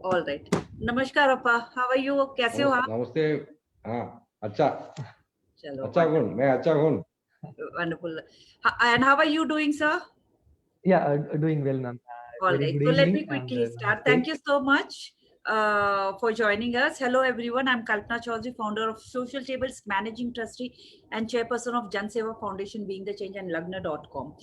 All right. Namaskar, Appa. How are you? कैसे हो आप? नमस्ते. हाँ, अच्छा. चलो. अच्छा हूँ, मैं अच्छा हूँ. Wonderful. And how are you doing, sir? Yeah, doing well, ma'am. All Very right. good So let evening me quickly and start. namaste. Thank you so much for joining us. Hello, everyone. I'm Kalpana Chaudhary, founder of Social Tables, managing trustee and chairperson of Jan Seva Foundation, Being the Change, and Lagna.com.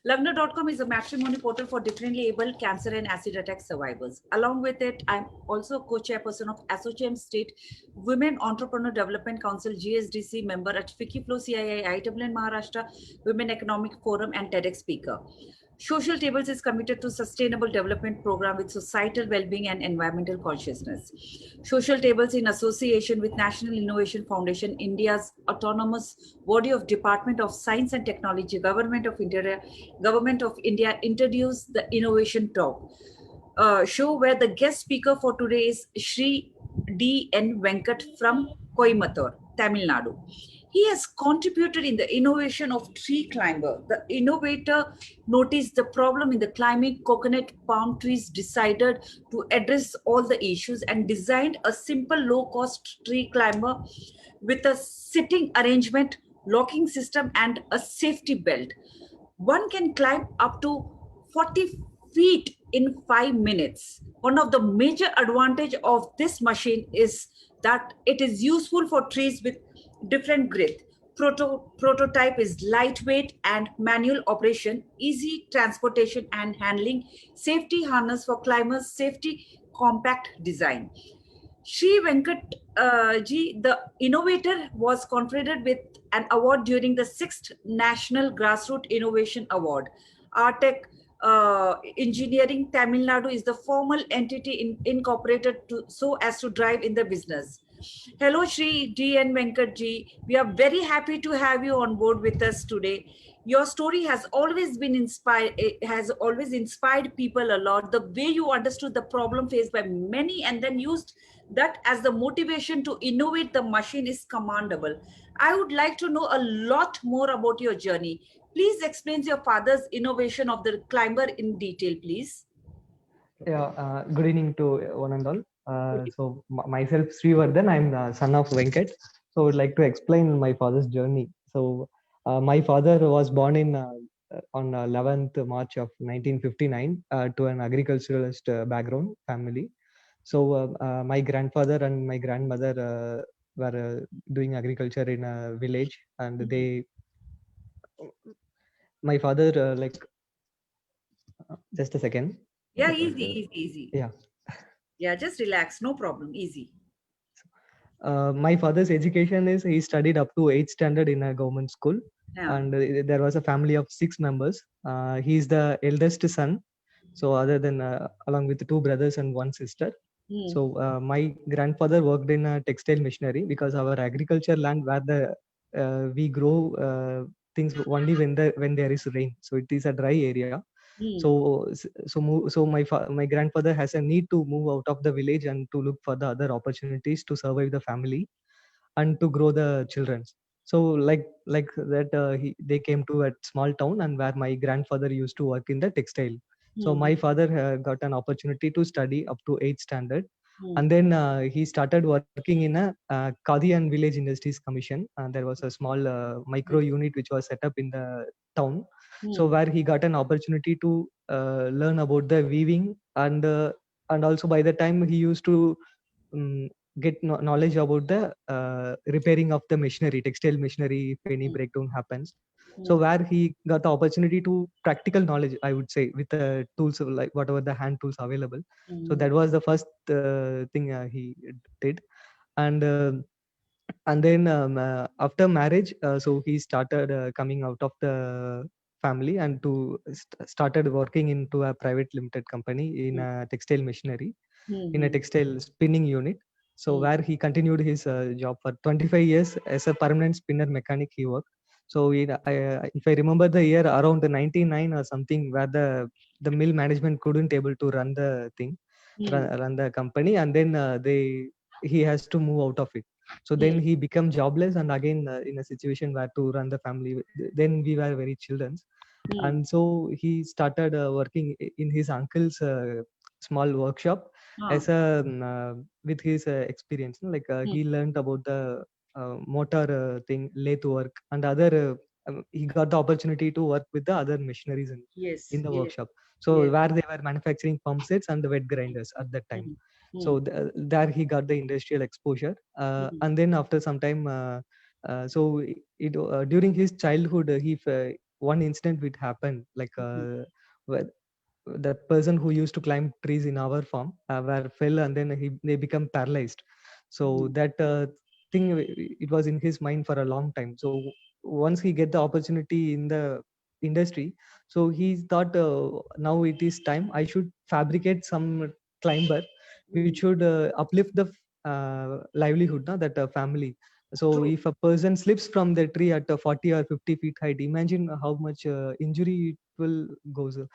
Lagna.com is a matrimony portal for differently abled cancer and acid attack survivors. Along with it, I'm also co-chairperson of Association State Women Entrepreneur Development Council, GSDC member at FICCI Flow CII, IWN Maharashtra, Women Economic Forum, and TEDx speaker. Social Tables is committed to sustainable development program with societal well-being and environmental consciousness. Social Tables, in association with National Innovation Foundation, India's autonomous body of Department of Science and Technology, Government of India, introduced the Innovation Talk show, where the guest speaker for today is Shri D.N. Venkat from Coimbatore, Tamil Nadu. He has contributed in the innovation of tree climber. The innovator noticed the problem in the climbing coconut palm trees, decided to address all the issues, and designed a simple low-cost tree climber with a sitting arrangement, locking system, and a safety belt. One can climb up to 40 feet in 5 minutes. One of the major advantage of this machine is that it is useful for trees with different grit. Prototype is lightweight and manual operation, easy transportation and handling, safety harness for climbers, safety compact design. Shri Venkat ji, the innovator, was conferred with an award during the 6th National Grassroots Innovation Award. Artec Engineering Tamil Nadu is the formal entity incorporated so as to drive in the business. Hello, Shri D. N. Venkat ji. We are very happy to have you on board with us today. Your story has always been inspired. It has always inspired people a lot. The way you understood the problem faced by many and then used that as the motivation to innovate the machine is commendable. I would like to know a lot more about your journey. Please explain your father's innovation of the climber in detail, please. Yeah, good evening to one and all. So myself, Srivardhan, I'm the son of Venkat. So I would like to explain my father's journey. So my father was born in on 11th March of 1959 to an agriculturalist background family. So my grandfather and my grandmother were doing agriculture in a village, and my father just a second. Yeah, easy. Yeah. Yeah, just relax. No problem. Easy. My father's education is he studied up to 8th standard in a government school, and there was a family of 6 members. He is the eldest son. So other than along with 2 brothers and 1 sister. So my grandfather worked in a textile machinery, because our agriculture land where we grow things only when there is rain. So it is a dry area. So my grandfather has a need to move out of the village and to look for the other opportunities to survive the family and to grow the children. So like that they came to a small town, and where my grandfather used to work in the textile. So my father got an opportunity to study up to 8th standard, and then he started working in a Khadi and Village Industries Commission. There was a small micro unit which was set up in the town. So where he got an opportunity to learn about the weaving, and also by the time he used to get knowledge about the repairing of the machinery, textile machinery, if any breakdown happens. So where he got the opportunity to practical knowledge, I would say, with the tools like whatever the hand tools available. So that was the first thing he did. And and then after marriage, so he started coming out of the family and started working into a private limited company in a textile machinery, in a textile spinning unit. So where he continued his job for 25 years as a permanent spinner mechanic he worked. So if I remember the year around 99 or something, where the mill management couldn't able to run the thing, run the company, and then he has to move out of it. So then he became jobless, and again in a situation where to run the family. Then we were very children, and so he started working in his uncle's small workshop as a with his experience, like he learned about the motor thing, lathe work, and other he got the opportunity to work with the other machineries in the workshop. So where they were manufacturing pump sets and the wet grinders at that time. So there he got the industrial exposure, and then after some time, so during his childhood, one incident which happened, like where the person who used to climb trees in our farm were fell, and then they become paralyzed. So that thing, it was in his mind for a long time. So once he get the opportunity in the industry, so he thought, now it is time I should fabricate some climber which should uplift the livelihood, na, that family. So if a person slips from the tree at 40 or 50 feet height, imagine how much injury it will go. So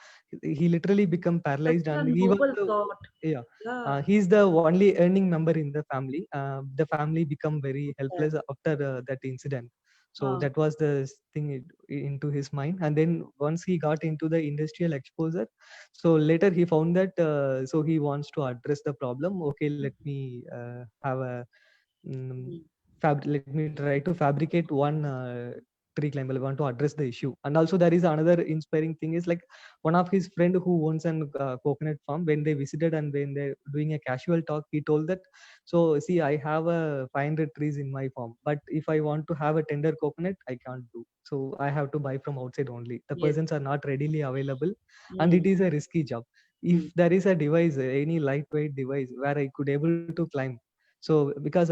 he literally become paralyzed, Such a and he was noble the, thought. yeah, Yeah. he's the only earning member in the family. The family become very helpless after that incident. So that was the thing into his mind. And then once he got into the industrial exposure, so later he found that, so he wants to address the problem. Okay, let me have a mm, let me try to fabricate one tree climber. I want to address the issue. And also there is another inspiring thing is, like, one of his friend who owns an coconut farm, when they visited and when they're doing a casual talk, he told that, so see, I have 500 trees in my farm, but if I want to have a tender coconut, I can't do. So I have to buy from outside only. The Yes. persons are not readily available, and it is a risky job. If there is a device, any lightweight device where I could able to climb, so because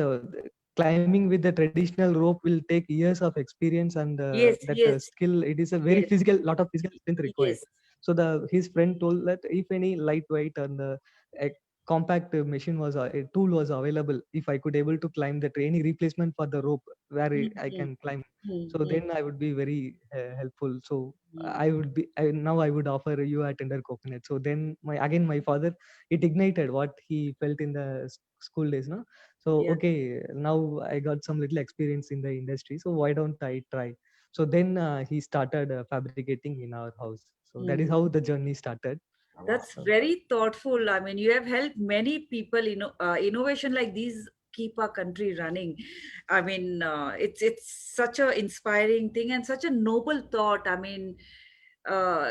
climbing with the traditional rope will take years of experience, and Yes. that Yes. skill, it is a very Yes. physical, lot of physical strength required. Yes. So his friend told that if any lightweight and a compact machine was a tool was available, if I could able to climb the tree, any replacement for the rope where I can climb, so then I would be very helpful. So now I would offer you a tender coconut. So then my father, it ignited what he felt in the school days, no? So Yeah. okay, now I got some little experience in the industry, so why don't I try? So then he started fabricating in our house. So that is how the journey started. That's So, very thoughtful. I mean, you have helped many people. Innovation like these keep our country running. I mean, it's such a inspiring thing and such a noble thought. I mean,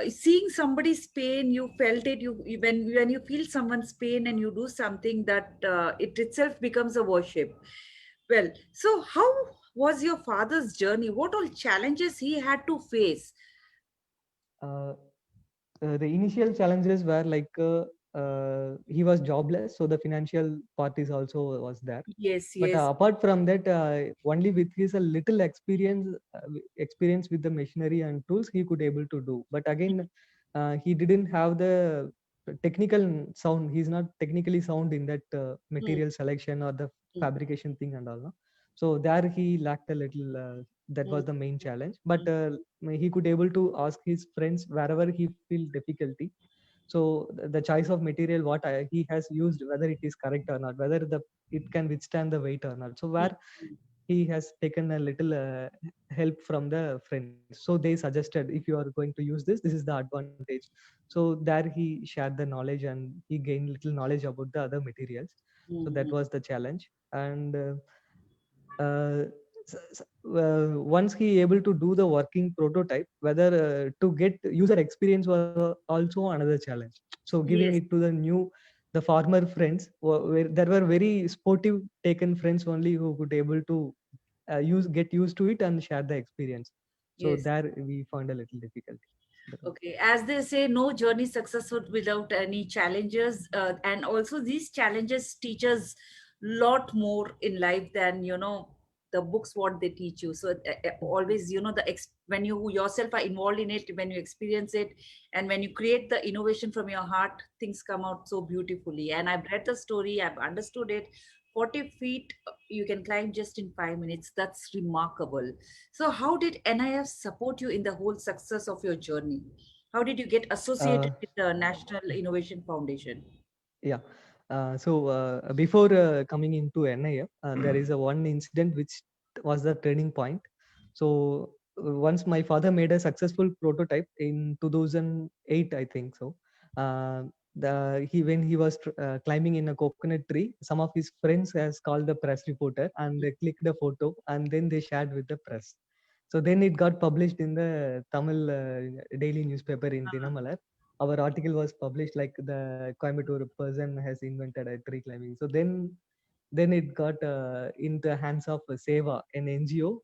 seeing somebody's pain, you felt it. When you feel someone's pain and you do something, that it itself becomes a worship. Well, so how was your father's journey? What all challenges he had to face? uh, the initial challenges were like, he was jobless, so the financial part is also was there. Yes, But yes. apart from that, only with his a little experience with the machinery and tools, he could able to do. But again, he didn't have the technical sound. He's not technically sound in that Mm, material selection or the mm, fabrication thing and all, no? So there he lacked a little. That was mm, the main challenge. But mm. he could able to ask his friends wherever he feel difficulty. So the choice of material what he has used, whether it is correct or not, whether it can withstand the weight or not. So Mm, where he has taken a little help from the friends. So they suggested, if you are going to use this, this is the advantage. So there he shared the knowledge, and he gained little knowledge about the other materials. So that mm, was the challenge. And uh, once he able to do the working prototype, whether to get user experience was also another challenge. So giving yes, it to the farmer friends, where there were very sportive taken friends only who could able to get used to it and share the experience. So yes. there we found a little difficulty. That was- Okay. As they say, no journey successful without any challenges. And also these challenges teach us lot more in life than, the books what they teach you. So always, you know, when you yourself are involved in it, when you experience it, and when you create the innovation from your heart, things come out so beautifully. And I've read the story, I've understood it. 40 feet you can climb just in 5 minutes. That's remarkable. So how did NIF support you in the whole success of your journey? How did you get Uh, associated with the National Innovation Foundation? yeah. Before coming into NIF, there is a one incident which was the turning point. So once my father made a successful prototype in 2008, I think so. Uh, when he was climbing in a coconut tree, some of his friends has called the press reporter and they clicked the photo and then they shared with the press. So then it got published in the Tamil daily newspaper in Dinamalar. Our article was published like the Coimbatore person has invented a tree climbing. So then it got in the hands of Seva, an NGO.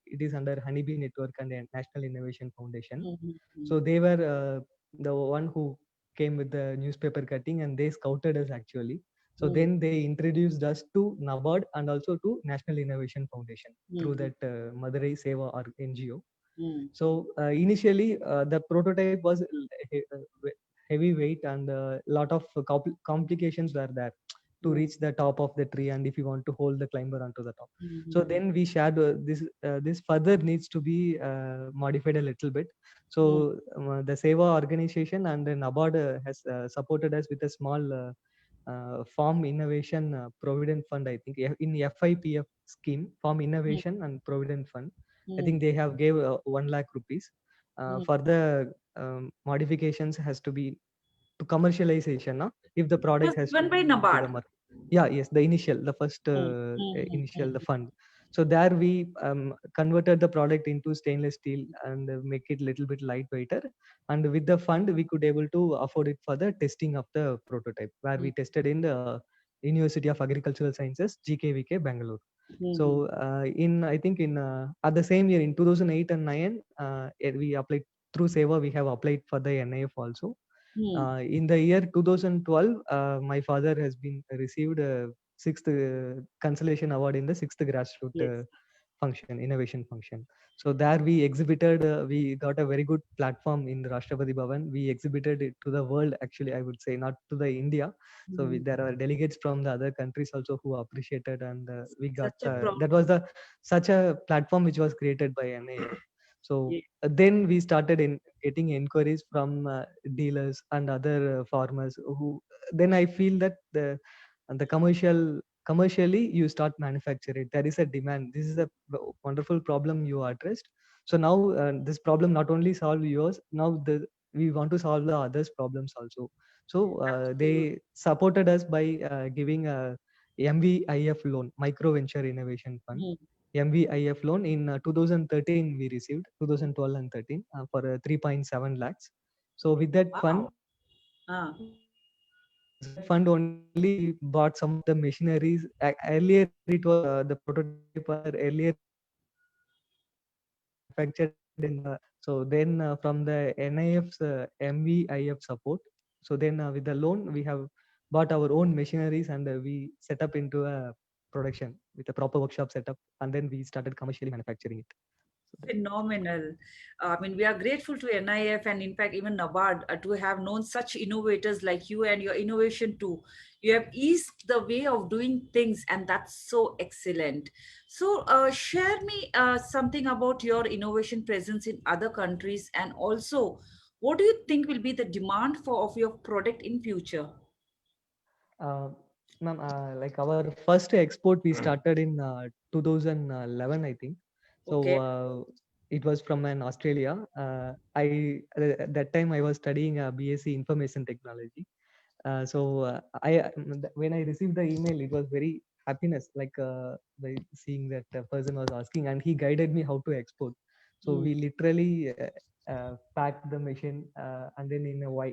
It is under Honeybee Network and the National Innovation Foundation. Mhm. So they were the one who came with the newspaper cutting and they scouted us actually. So Mm, then they introduced us to NABARD and also to National Innovation Foundation through mm, that Madurai Seva or NGO. mm, So initially, the prototype was heavy weight and a lot of complications were there to mm, reach the top of the tree and if you want to hold the climber onto the top. So mm, then we shared this further needs to be modified a little bit. mm, So the Seva organization and the NABARD has supported us with a small farm innovation provident fund. I think in FIPF scheme, farm mm, innovation and provident fund. I mm, think they have gave 1 lakh rupees mm. for the modifications has to be to commercialization. No? If the It was product has to given by be into the NABARD. market. Yeah, yes, the initial, the first Mm, mm, mm, initial, the fund. So there we converted the product into stainless steel and make it little bit lightweighter. And with the fund, we could able to afford it for the testing of the prototype, where we mm, tested in the University of Agricultural Sciences, GKVK, Bangalore. mm, So in I think in at the same year in 2008 and 9, we applied through Seva. We have applied for the NIF also. mm. In the year 2012, my father has been received a sixth consolation award in the sixth grassroots Yes. function, innovation function. So there we exhibited, we got a very good platform in the Rashtrapati Bhavan. We exhibited it to the world, actually, I would say, not to the India. So Mm. there are delegates from the other countries also who appreciated, and we got Such a proud that was the such a platform which was created by NIF. So yeah. then we started in getting inquiries from dealers and other farmers who then I feel that the commercially you start manufacture it. There is a demand. This is a wonderful problem you addressed. So now this problem not only solve yours, now we want to solve the others problems also. So Absolutely. they supported us by giving a MVIF loan, micro venture innovation fund. Mm. MVIF loan in 2013 we received 2012 and 13 for 3.7 lakhs. So with that fund, Wow. Ah. with that fund only we bought some of the machineries. Earlier it was the prototype were earlier manufactured in the. So then from the NIF's MVIF support. So then with the loan we have bought our own machineries and we set up into a production with a proper workshop setup and then we started commercially manufacturing it. So that, Phenomenal. I mean, we are grateful to NIF and, in fact, even NABARD to have known such innovators like you and your innovation too. You have eased the way of doing things, and that's so excellent. So, share me something about your innovation presence in other countries, and also, what do you think will be the demand for of your product in future? uh, ma'am, like our first export we started in 2011, I think. So Okay. it was from an Australia. At that time I was studying BSc Information Technology. When I received the email, it was very happiness, like by seeing that person was asking, and he guided me how to export. So Mm, we literally packed the machine, and then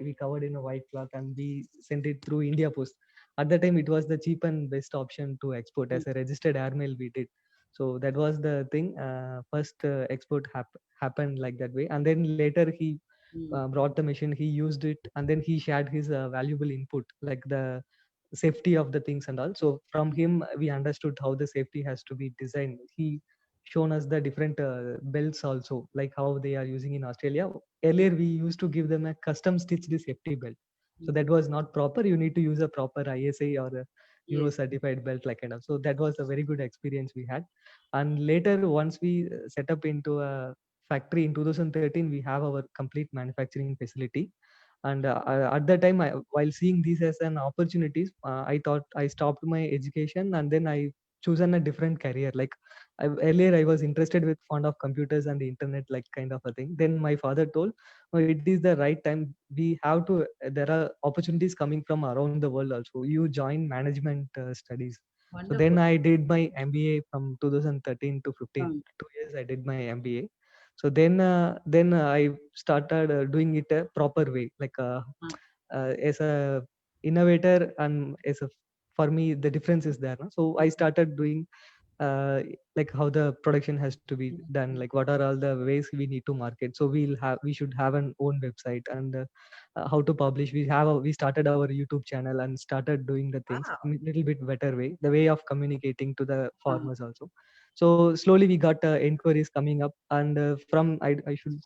we covered in a white cloth, and we sent it through India Post. At the time, it was the cheap and best option to export mm, as a registered airmail. We did. So that was the thing. First export happened like that way, and then later he mm, brought the machine, he used it, and then he shared his valuable input like the safety of the things and all. So from him we understood how the safety has to be designed. He shown us the different belts also, like how they are using in Australia. Earlier we used to give them a custom stitched safety belt, so that was not proper. You need to use a proper ISA or a Euro Yes. certified belt, like kind of. So that was a very good experience we had. And later, once we set up into a factory in 2013, we have our complete manufacturing facility. And at that time, while seeing these as an opportunities, I thought I stopped my education and then I chosen a different career. Like earlier, I was interested with fond of computers and the internet, like kind of a thing. Then my father told, "Oh, it is the right time. We have to. There are opportunities coming from around the world also. You join management studies." So then Wonderful. I did my MBA from 2013 to 15. Um, 2 years I did my MBA. So then I started doing it a proper way, like uh, as a innovator and as a, for me the difference is there. No? So I started doing like how the production has to be done, like what are all the ways we need to market. So we should have an own website, and how to publish. We started our YouTube channel and started doing the things wow. in a little bit better way, the way of communicating to the Uh, farmers also. So slowly we got inquiries coming up, and from I should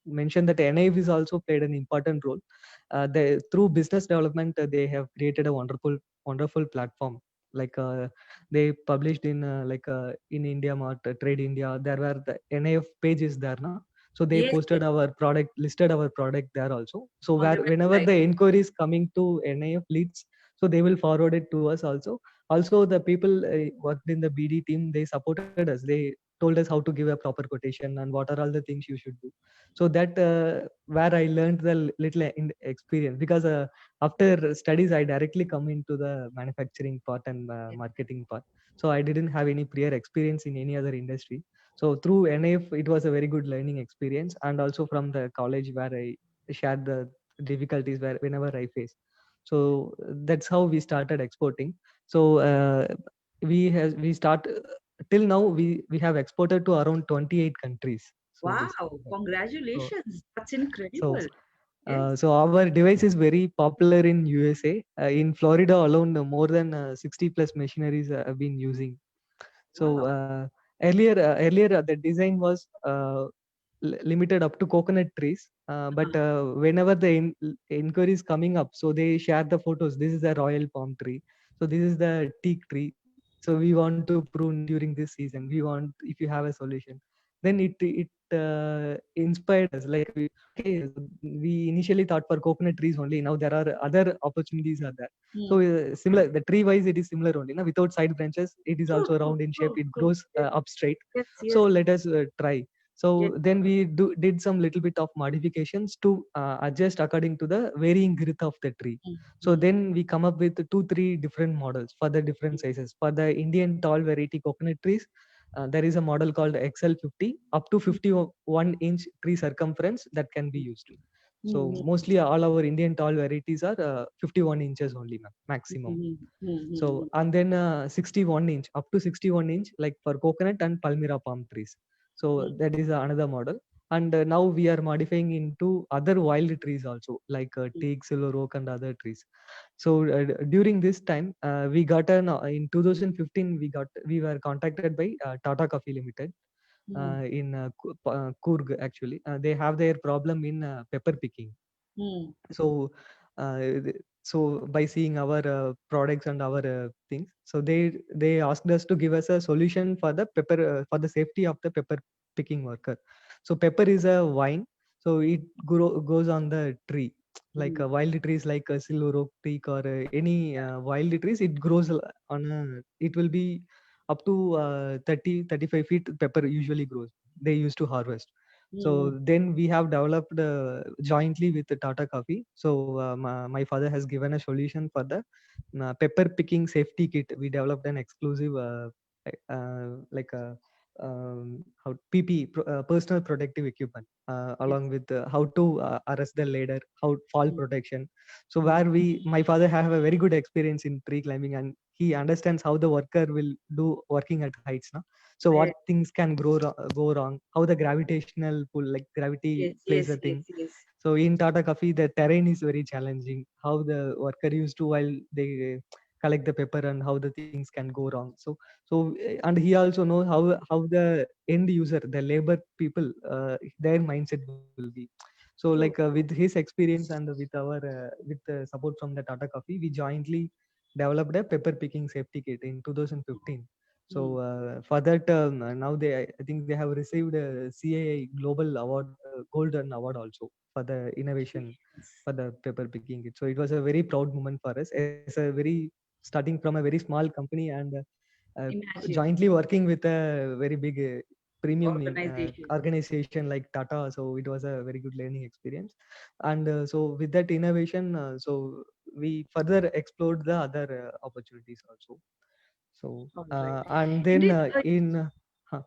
mention that NIF is also played an important role. Through business development, they have created a wonderful platform. Like they published in in India Mart, Trade India. There were the NIF pages there now. So they yes, posted yes. our product, listed our product there also. So On where the whenever website. the inquiry is coming to NIF leads, so they will forward it to us also. Also, the people worked in the BD team, they supported us. They told us how to give a proper quotation and what are all the things you should do. So that where I learned the little experience, because after studies I directly come into the manufacturing part and marketing part. So I didn't have any prior experience in any other industry. So through NF it was a very good learning experience, and also from the college where I shared the difficulties where whenever I face. So that's how we started exporting. So we start till now we have exported to around 28 countries. So Wow. this so Congratulations. That's so incredible. Yes. so our device is very popular in USA. In Florida alone, more than 60 plus machineries have been using. So Wow. earlier the design was limited up to coconut trees. But Uh, whenever the inquiry is coming up, so they share the photos. This is a royal palm tree. So this is the teak tree. So we want to prune during this season. We want, if you have a solution, then it inspired us. Like okay, so we initially thought for coconut trees only. Now there are other opportunities are there. So hmm. similar, the tree wise it is similar only. Now without side branches, it is True, also true, round in shape. true, It true. grows Yes, up straight. yes, So yes, let us try. yes. So then we did some little bit of modifications to adjust according to the varying girth of the tree. Hmm, So hmm, then we come up with two three different models for the different sizes. For the Indian tall variety coconut trees, there is a model called XL50, up to hmm, 51-inch tree circumference that can be used. hmm, So hmm, mostly all our Indian tall varieties are 51 inches only, hmm, maximum. hmm, hmm, hmm, So and then 61 inch, up to 61 inch, like for coconut and Palmyra palm trees. So hmm, that is another model. And now we are modifying into other wild trees also, like hmm, teak, silver oak, and other trees. So during this time, we got an in 2015 we were contacted by Tata Coffee Limited hmm, in Coorg actually. They have their problem in pepper picking. hmm, So so by seeing our products and our things, so they asked us to give us a solution for the pepper for the safety of the pepper picking worker. So pepper is a vine, so it goes on the tree, like hmm. wild trees like silver oak teak or any wild trees. It grows on a, it will be up to 30-35 feet. Pepper usually grows, they used to harvest. Hmm. So then we have developed jointly with the Tata Coffee. So my father has given a solution for the pepper picking safety kit. We developed an exclusive like a how PP personal protective equipment Yes. along with how to arrest the ladder, how fall Hmm, protection. So hmm, where my father have a very good experience in tree climbing, and he understands how the worker will do working at heights. No? So what eh, things can go wrong, how the gravitational pull, like gravity yes, plays yes, a yes, thing. yes. So in Tata Coffee, the terrain is very challenging. How the worker used to while they collect the pepper and how the things can go wrong. And he also knows how the end user, the labor people, their mindset will be. So like with his experience and with the support from the Tata Coffee, we jointly developed a pepper picking safety kit in 2015. So for that, now I think they have received a CAI Global Award, Golden Award also for the innovation for the pepper picking kit. So it was a very proud moment for us as a very starting from a very small company and uh, Imagine jointly working with a very big premium organization. organization like Tata. So it was a very good learning experience. And so with that innovation, so we further explored the other opportunities also. So All right. and then Indeed. huh,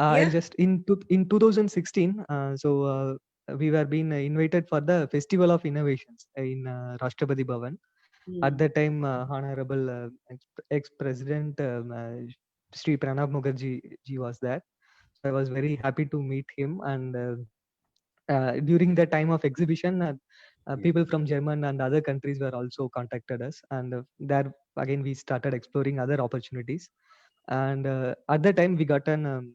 Yeah. I'll just in 2016. We were being invited for the Festival of Innovations in Rashtrapati Bhavan. At Hmm. that time, Honorable ex-President Sri Pranab Mukherjee ji was there. So I was very happy to meet him. And during the time of exhibition, people from German and other countries were also contacted us. And there again, we started exploring other opportunities. And at that time, we got an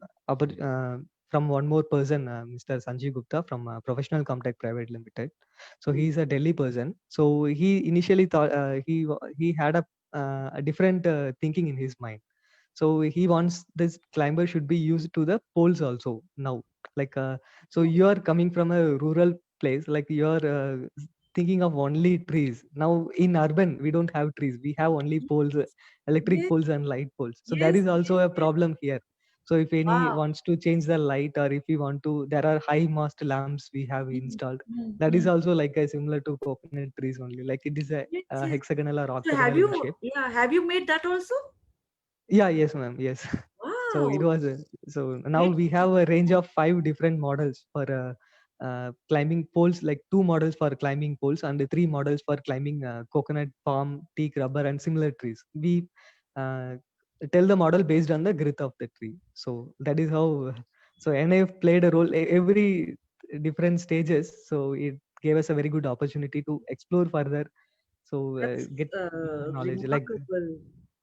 from one more person, Mr. Sanjeev Gupta from Professional Comtech Private Limited. So Hmm. he's a Delhi person. So he initially thought he had a different thinking in his mind. So he wants this climber should be used to the poles also now. Like so you are coming from a rural place, like you're thinking of only trees. Now in urban we don't have trees, we have only poles, electric Yes. poles and light poles. So that Yes. is also Yes. a Yes. problem here. So if any Wow. wants to change the light, or if we want to, there are high mast lamps we have Hmm. installed. Hmm. That is Hmm. also like a similar to coconut trees only. Like it is Yes. a Yes. hexagonal or So have octagonal in you? shape. Yeah. Have you made that also? Yeah, yes, ma'am. Yes. So it Wow. was so now Great. we have a range of 5 different models for climbing poles, like 2 models for climbing poles and 3 models for climbing coconut, palm, teak, rubber, and similar trees. We uh, tell the model based on the girth of the tree. So that is how. So NIF played a role every different stages. So it gave us a very good opportunity to explore further. So That's get more knowledge. Like remarkable.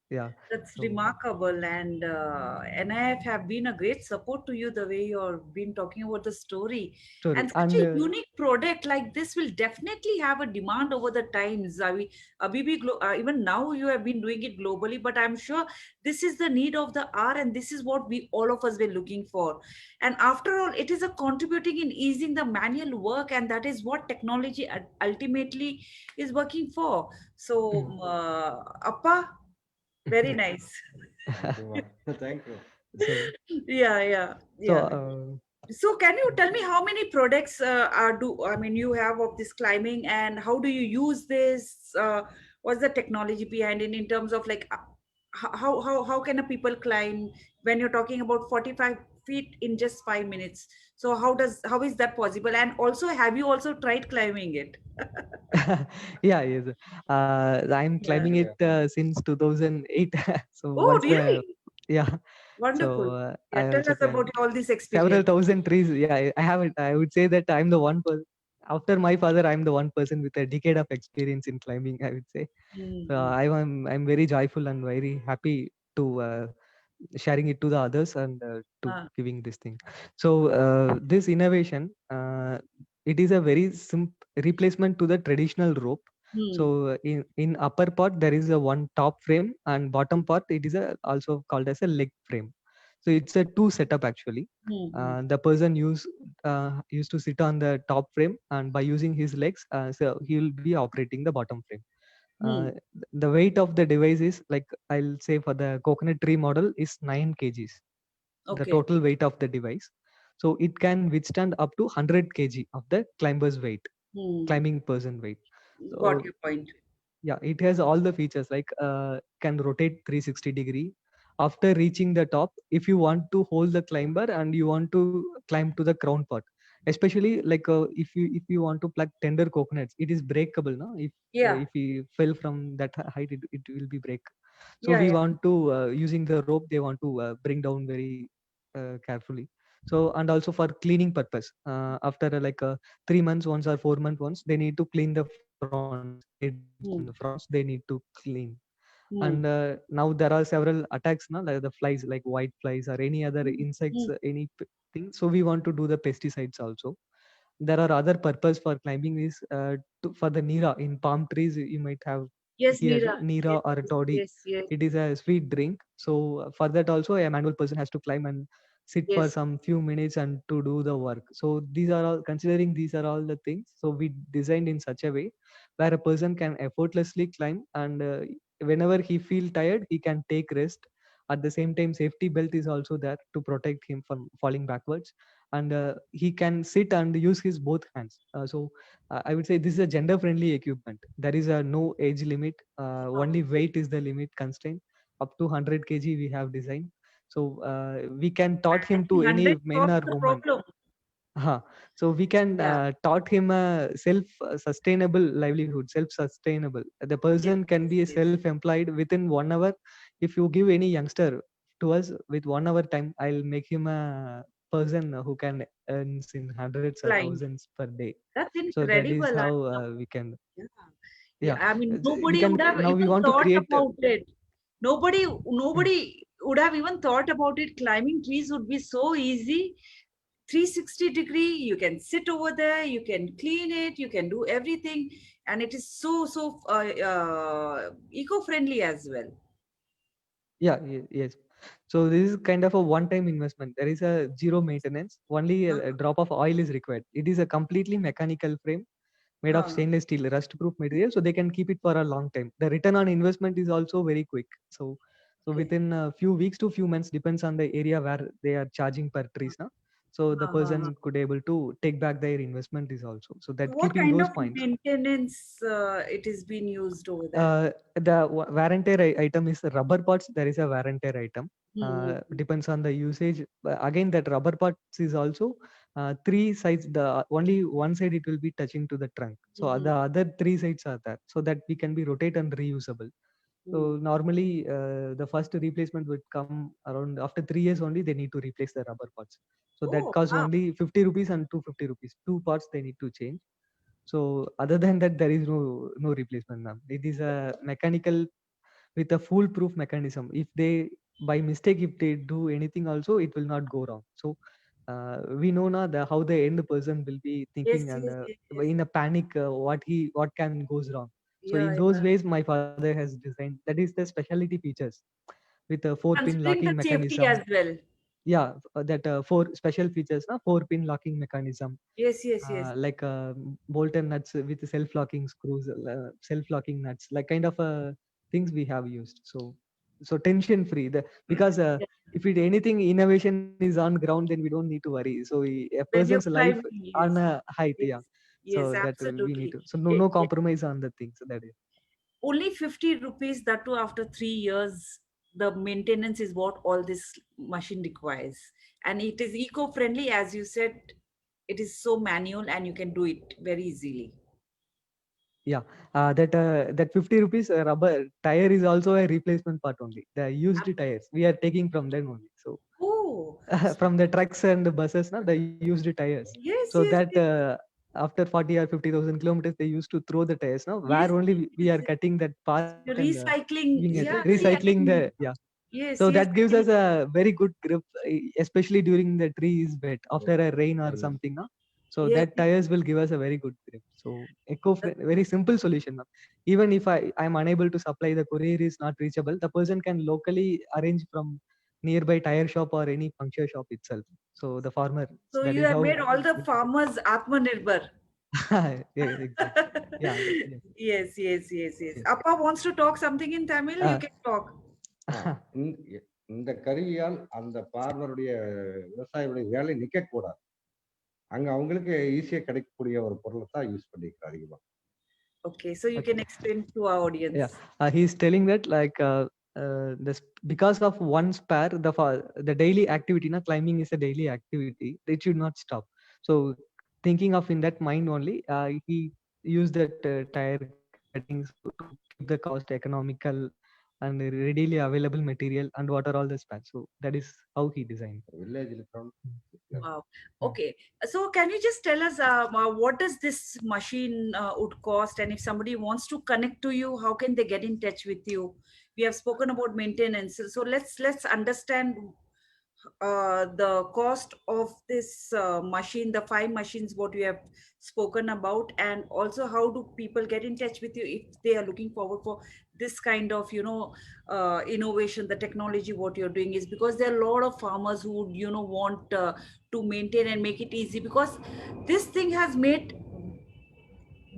yeah. That's So remarkable, and NIF have been a great support to you the way you've been talking about the story. story And such and a unique product like this will definitely have a demand over the times. Abibi, even now you have been doing it globally, but I'm sure this is the need of the hour, and this is what we all of us were looking for. And after all, it is a contributing in easing the manual work, and that is what technology ultimately is working for. So, Appa. Very nice. Thank you, ma'am. Thank you. so Yeah, yeah, so yeah. So can you tell me how many products I mean you have of this climbing, and how do you use this? What's the technology behind it in terms of like how can a people climb when you're talking about 45 feet in just 5 minutes? So how is that possible? And also, have you also tried climbing it? yeah, yes. I'm Yeah. climbing it Yeah. since 2008. So Oh, once really? yeah. So Wonderful. Yeah, I tell also us climbed about all this several experience. thousand trees. Yeah, I have it. I would say that I'm the one person. After my father, I'm the one person with a decade of experience in climbing, I would say. So Mm-hmm. I'm very joyful and very happy to sharing it to the others and to giving this thing. So this innovation, it is a very simple replacement to the traditional rope. Hmm. So in upper part there is a one top frame, and bottom part it is a also called as a leg frame. So it's a two setup actually. Hmm. The person used to sit on the top frame, and by using his legs, so he will be operating the bottom frame. Hmm. The weight of the device is, like, I'll say for the coconut tree model is 9 kgs, the Okay. total weight of the device. So it can withstand up to 100 kg of the climber's weight, Hmm. climbing person weight. Got So your point. yeah, it has all the features, like can rotate 360-degree. After reaching the top, if you want to hold the climber and you want to climb to the crown part, especially like if you want to pluck tender coconuts, it is breakable now. Yeah. If we fell from that height, it will be break. So Yeah. we Yeah. want to using the rope, they want to bring down very carefully. So, and also for cleaning purpose, after 3 months once or 4 months once, they need to clean the fronts, heads and the Hmm. fronts, they need to clean. And now there are several attacks now, like the flies, like white flies or any other insects, thing. So we want to do the pesticides also. There are other purpose for climbing is for the nira in palm trees. You might have Yes, heard Neera. nira or toddy. Yes, yes, It is a sweet drink. So for that also a manual person has to climb and sit for yes. some few minutes and to do the work. So these are all, considering these are all the things. So we designed in such a way where a person can effortlessly climb, and whenever he feel tired he can take rest. At the same time safety belt is also there to protect him from falling backwards, and he can sit and use his both hands. So I would say this is a gender friendly equipment. There is a no age limit, only weight is the limit constraint. Up to 100 kg we have designed. So we can taught him to any 100 men solves or the woman. problem. So we can Yeah. taught him a self-sustainable livelihood, self-sustainable. The Yes, person can yes, be yes. self-employed within 1 hour. If you give any youngster to us with 1 hour time, I'll make him a person who can earn in hundreds or Climb. thousands per day. That's So that is incredible. how we can. Yeah. Yeah, Yeah, I mean, we nobody can. would have Now we even want to thought create. about it. Nobody, Yeah. nobody would have even thought about it. Climbing trees would be so easy. 360-degree, you can sit over there, you can clean it, you can do everything, and it is so eco-friendly as well. Yeah, yes. So this is kind of a one-time investment. There is a zero maintenance. Only a drop of oil is required. It is a completely mechanical frame made of Huh. stainless steel, rust-proof material, so they can keep it for a long time. The return on investment is also very quick. So Okay. within a few weeks to few months, depends on the area where they are charging per trees now. So the Uh-huh. person could able to take back their investment is also. So that What keeping kind those of points. maintenance it is being used over there? The warranted item is rubber parts. There is a warranted item. Mhm. Depends on the usage. Again, that rubber parts is also three sides. The only one side it will be touching to the trunk. So Mhm. the other three sides are there, so that we can be rotate and reusable. So Mhm. normally, the first replacement would come around after 3 years only. They need to replace the rubber parts. So that Oh, costs wow. only 50 rupees and 250 rupees. Two parts they need to change. So other than that, there is no replacement, ma'am. It is a mechanical with a foolproof mechanism. If they by mistake if they do anything also, it will not go wrong. So we know now how the end person will be Yes, thinking, and yes, yes, yes. in a panic what can goes wrong. So Yeah, in those yeah. ways, my father has designed. That is the specialty features with a 4-pin Considering the locking safety as mechanism. well. Yeah, that four special features, 4-pin locking mechanism, Yes, yes, yes. like bolt and nuts with self-locking screws, self-locking nuts, like kind of things we have used. So tension free. Because Yeah. if it anything innovation is on ground, then we don't need to worry. So a When person's you're life climbing, on yes. a height, Yes, yeah. yes, So that we need absolutely. to. So no compromise on the things. That is. Only 50 rupees, that too after 3 years. The maintenance is what all this machine requires. And it is eco-friendly, as you said, it is so manual and you can do it very easily. Yeah, that 50 rupees rubber tire is also a replacement part only. The used tires we are taking from them only. So Oh, from the trucks and the buses, now the used tires. yes, So yes, that yes, after 40 or 50,000 kilometers, they used to throw the tires. Now yes, where only we are yes. cutting that part You're and recycling. giving it Yeah, see, I recycling think, the, yeah. yes, So yes, that I gives think, us a very good grip, especially during the tree is wet after a rain or And something. No? So yes, that tires will give us a very good grip. So very simple solution. Ma'am. Even if I'm unable to supply, the courier is not reachable, the person can locally arrange from nearby tire shop or any puncture shop itself. So the farmer, so that you is have how. made all the farmers Atmanirbhar. Yeah, exactly. Yeah, yes, Yes, yes, yes, yes. yes. Appa wants to talk something in Tamil, you Uh, can talk. இந்த கருவியால் அந்த பார்மருடைய விவசாயிகளுடைய வேலை நிக்க கூடாது. அங்க அவங்களுக்கு ஈஸியா கிடைக்கக்கூடிய ஒரு பொருளை தான் யூஸ் பண்ணிக்கிறார் அதிகமா. Okay, so you can okay. explain to our audience. Yeah, he's telling that like this because of one spare, the daily activity, na climbing is a daily activity. It should not stop. So thinking of in that mind only, he used that tire cuttings to keep the cost economical and readily available material and what are all the spares. So that is how he designed. வில்லேஜ்ல இருக்கிறவங்க Wow. Mm. Okay. So can you just tell us what does this machine would cost, and if somebody wants to connect to you, how can they get in touch with you? we have spoken about maintenance. So let's understand the cost of this machine, the 5 machines what we have spoken about, and also how do people get in touch with you if they are looking forward for this kind of innovation, the technology what you're doing, is because there are a lot of farmers who would want to maintain and make it easy, because this thing has made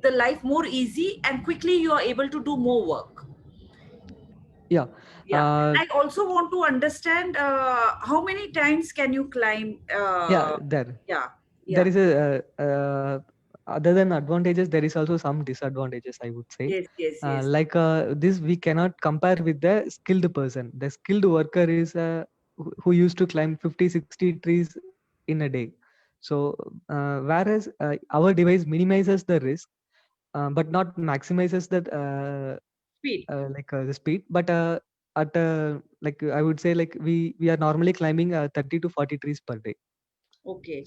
the life more easy, and quickly you are able to do more work. Yeah. Yeah. Uh, I also want to understand how many times can you climb? yeah. There Yeah. Yeah. is a other than advantages, there is also some disadvantages, I would say. Yes. Yes. Yes. Like this, we cannot compare with the skilled person. The skilled worker is who used to climb 50, 60 trees in a day. So whereas our device minimizes the risk, but not maximizes the Speed. the speed, but at like I would say, like we are normally climbing 30 to 40 trees per day. Okay.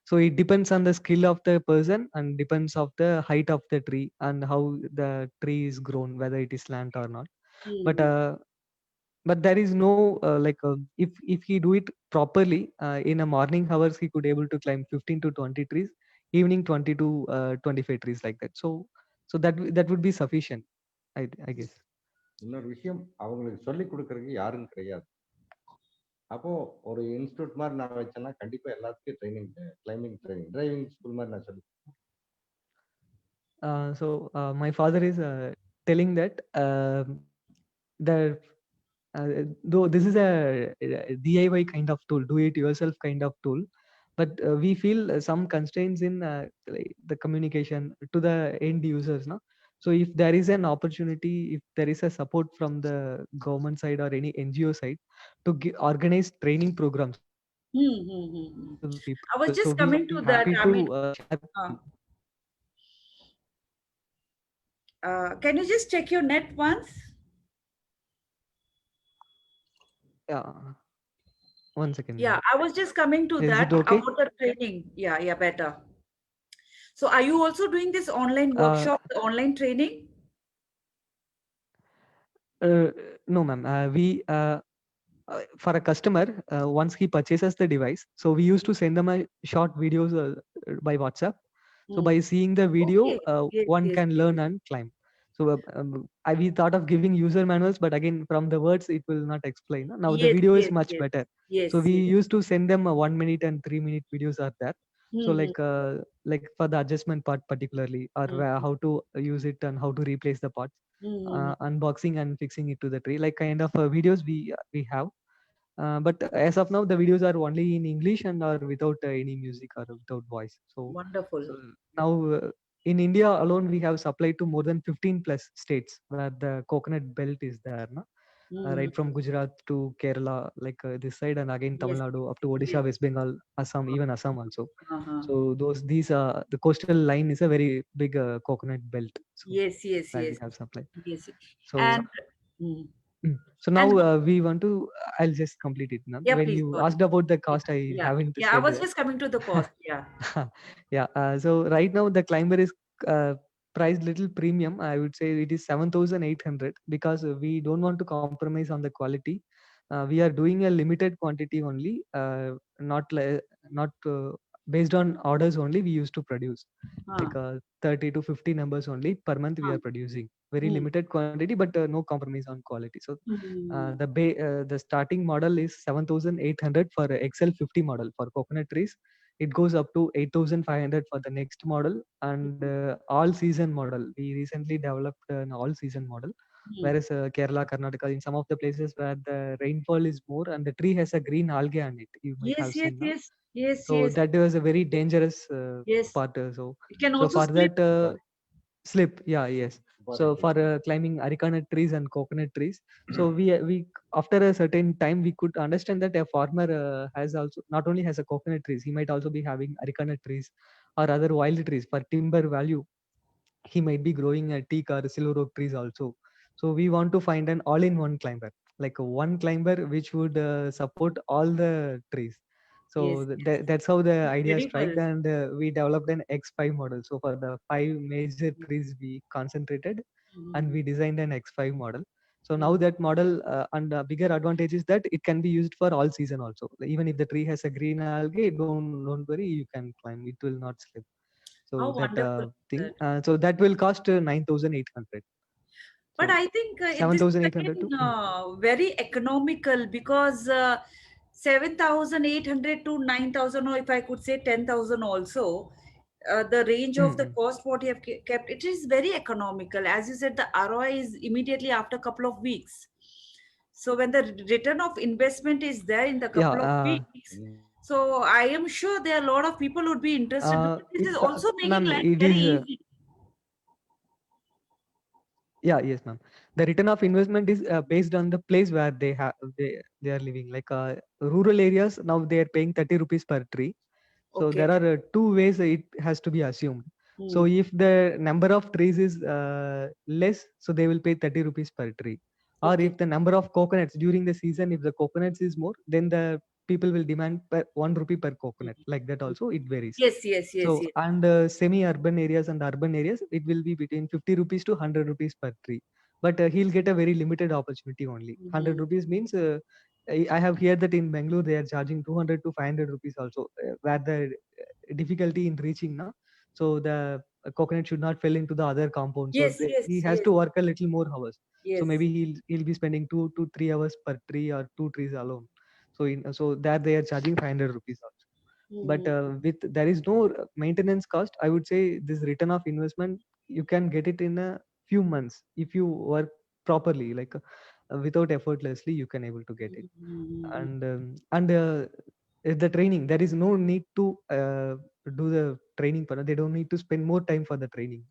So it depends on the skill of the person and depends of the height of the tree and how the tree is grown, whether it is slant or not. But Mhm. there is no if he do it properly in a morning hours, he could able to climb 15 to 20 trees, evening 20 to 25 trees, like that. So that would be sufficient, I guess. இன்னொரு விஷயம், அவங்களுக்கு சொல்லிக் கொடுக்கறதுக்கு யாரும் கிடையாது. அப்போ ஒரு institute மாதிரி நான் வச்சேன்னா கண்டிப்பா எல்லாத்துக்கும் training, climbing training, driving school மாதிரி நான் சொல்லி. So my father is telling that the though this is a DIY kind of tool, do it yourself kind of tool, but we feel some constraints in like the communication to the end users, no? So if there is an opportunity, if there is a support from the government side or any NGO side to organize training programs to the people, I was so just we will coming be to that. happy I mean, to share. can you just check your net once? Yeah, 1 second. Yeah, I was just coming to Is it that okay? about the training. Yeah, yeah, better. So, are you also doing this online Uh, workshop, the online training? uh, no, ma'am. We for a customer, once he purchases the device, so we used to send them a short videos by WhatsApp. So by seeing the video, Okay. Yes, one yes, can yes. learn and climb. So we thought of giving user manuals, but again, from the words, it will not explain. Now the Yes, video is yes, much yes, better. So yes, we yes. used to send them a 1 minute and 3 minute videos are there. So Mhm, like for the adjustment part particularly, or mhm, how to use it and how to replace the parts, mhm, unboxing and fixing it to the tree, like kind of videos we have. But as of now, the videos are only in English and are without any music or without voice. Wonderful. So now in India alone, we have supplied to more than 15 plus states where the coconut belt is there, na? Mhm. Right from Gujarat to Kerala, like this side, and again Tamil Yes, Nadu up to yes. Odisha, West Bengal, Assam, even Assam also. Uh-huh. So these the coastal line is a very big coconut belt. So Yes, yes, where we yes, have supplied. yes. So And mm, So now and we want to. I'll just complete it now. yeah, When please you go ahead. asked about the cost, I Yeah, haven't yeah. I said was that. just coming to the cost. Yeah. Yeah. So right now the climber is priced little premium. I would say it is 7,800 because we don't want to compromise on the quality. We are doing a limited quantity only, not based on orders only. We used to produce Huh. like 30 to 50 numbers only per month. We Huh. are producing very Hmm. limited quantity, but no compromise on quality. So Hmm. the starting model is 7,800 for XL50 model for coconut trees. It goes up to 8,500 for the next model, and all season model. We recently developed an all season model, Hmm. whereas Kerala, Karnataka, in some of the places where the rainfall is more and the tree has a green algae on it, you might Yes, have yes, seen now. yes, yes, So yes, that was a very dangerous yes. part. It can So also for slip. that slip, yeah, yes. So Important for விஷயம். climbing arecanut trees and coconut trees, so we after a certain time we could understand that a farmer has also not only has a coconut trees, he might also be having arecanut trees or other wild trees for timber value. He might be growing a teak or silver oak trees also. So we want to find an all-in-one climber, like a one climber which would support all the trees. Yes, So yes. that's how the idea Very struck, well. and we developed an X5 model. So for the 5 major trees we concentrated, and Mhm. we designed an X5 model. So now that model and bigger advantage is that it can be used for all season also. Even if the tree has a green algae, don't worry, you can climb. It will not slip. So How that wonderful thing. that. So that will cost 9,800. But So I think this is 7,800 again to very economical because 7,800 to 9,000, or if I could say 10,000 also, the range of the mm, cost what you have kept, it is very economical. As you said, the ROI is immediately after a couple of weeks. So when the return of investment is there in the yeah. couple of weeks, so I am sure there are a lot of people who would be interested because this is It's also making ma'am. life It very is. easy. Yeah, yes, ma'am. The return of investment is based on the place where they are living. Like rural areas, now they are paying 30 rupees per tree. So Okay. there are two ways it has to be assumed. So Hmm. if the number of trees is less, so they will pay 30 rupees per tree. Or Okay. if the number of coconuts during the season, if the coconuts is more, then the people will demand 1 rupee per coconut. Like that also, it varies. Yes, yes, yes, So, yes. and semi-urban areas and urban areas, it will be between 50 rupees to 100 rupees per tree. But he'll get a very limited opportunity only. 100 Mhm. rupees means I have heard that in Bangalore they are charging 200 to 500 rupees also, where the difficulty in reaching now. So the coconut should not fall into the other compound. So Yes, yes, he has yes, to work a little more hours. So yes. maybe he'll be spending 2 to 3 hours per tree or two trees alone. So that they are charging 500 rupees also. But Mhm. with there is no maintenance cost. I would say this return of investment you can get it in a few months if you work properly, like without effortlessly you can able to get it. Mhm. And the training, there is no need to do the training for they don't need to spend more time for the training.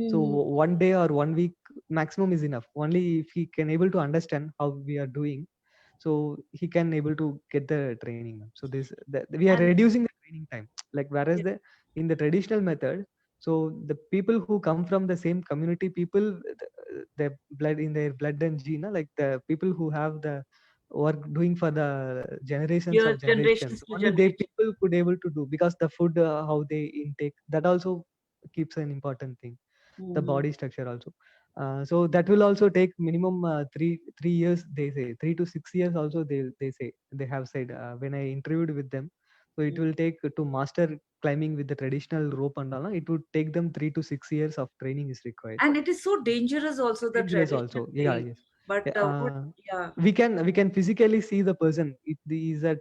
So Mhm. 1 day or 1 week maximum is enough, only if he can able to understand how we are doing, so he can able to get the training. So we are And reducing the training time, like whereas yeah, the in the traditional method, so the people who come from the same community, people their blood in their blood and gene, like the people who have the work doing for the generations your of generations, generations to only they generation. people could able to do, because the food how they intake, that also keeps an important thing, the Mhm. body structure also. So that will also take minimum 3 years, they say 3 to 6 years also, they say, they have said when I interviewed with them. So it will take to master climbing with the traditional rope and all, it would take them 3 to 6 years of training is required. And it is so dangerous also, the Dangerous traditional also, yeah, way. yes. But what, uh, yeah. we can physically see the person, if he is a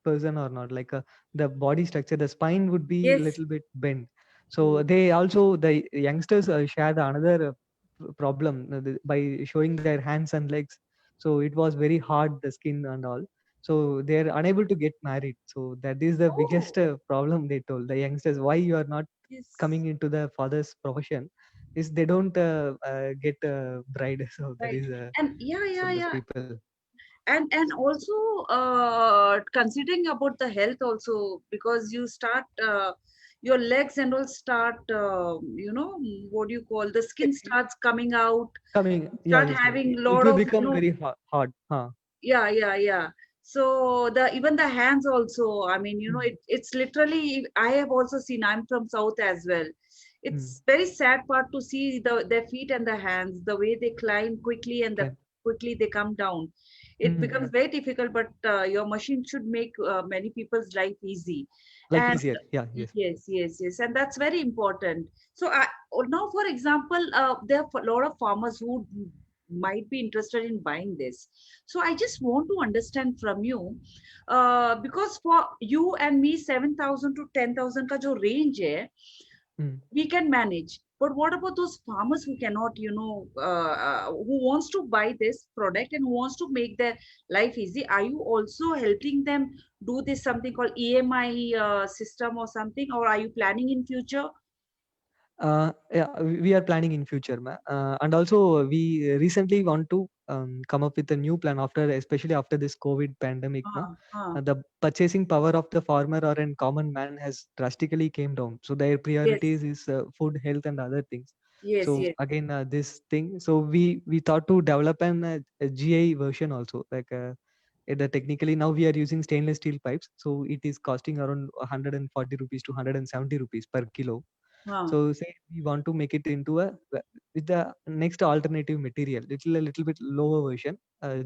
person or not, like the body structure, the spine would be a Yes. little bit bent. So Mm. they also, the youngsters shared another problem by showing their hands and legs. So it was very hard, the skin and all. So they're unable to get married. So that is the Oh, biggest problem, they told the youngsters, why you are not yes. coming into the father's profession, is they don't get a bride. So that Right. is And yeah, some yeah, of the yeah. people. And also considering about the health also, because you start your legs and all start what do you call, the skin starts coming out, Coming, yeah, start yes, ma'am. having It lot will of become very hard. Huh? yeah, yeah, yeah. So the even the hands also, I mean, Mm, it's literally, I have also seen, I'm from south as well. mm, It's very sad part to see their feet and the hands, the way they climb quickly and the climb. quickly they come down. It becomes Mm, very difficult, but your machine should make many people's life easy. like And easier. Yeah, yes. yes, yes, yes, and that's very important. So now, for example, there are a lot of farmers who might be interested in buying this. So I just want to understand from you, because for you and me, 7,000 to 10,000 ka jo range hai, Mm. we can manage. But what about those farmers who cannot, who wants to buy this product and who wants to make their life easy? Are you also helping them do this something called EMI system or something, or are you planning in future? Yeah, we are planning in future, and also we recently want to come up with a new plan after, especially after this COVID pandemic. The purchasing power of the farmer or a common man has drastically came down. So their Yes, priorities is food, health, and other things. yes, So yes. again, this thing. So we thought to develop a GI version also, like. The technically now we are using stainless steel pipes, so it is costing around 140 rupees to 170 rupees per kilo. Wow. So say we want to make it into with the next alternative material, a little bit lower version,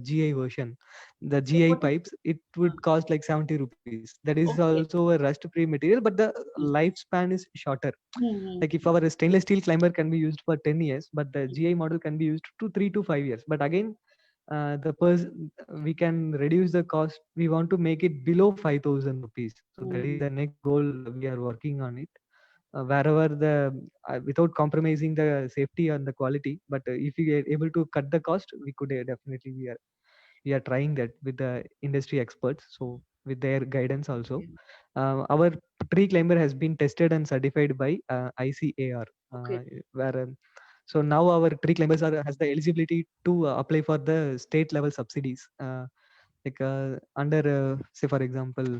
GI version. The So GI what is pipes, it would cost like 70 rupees. That is okay? also a rust-free material, but the lifespan is shorter. Mm-hmm. Like if our stainless steel climber can be used for 10 years, but the GI model can be used to 3 to 5 years. But again, we can reduce the cost. We want to make it below 5,000 rupees. So that is the next goal we are working on it. Wherever without compromising the safety and the quality, but if we are able to cut the cost, we could definitely we are trying that with the industry experts. So with their guidance also, our tree climber has been tested and certified by ICAR, Okay. where so now our tree climbers has the eligibility to apply for the state level subsidies, like under say for example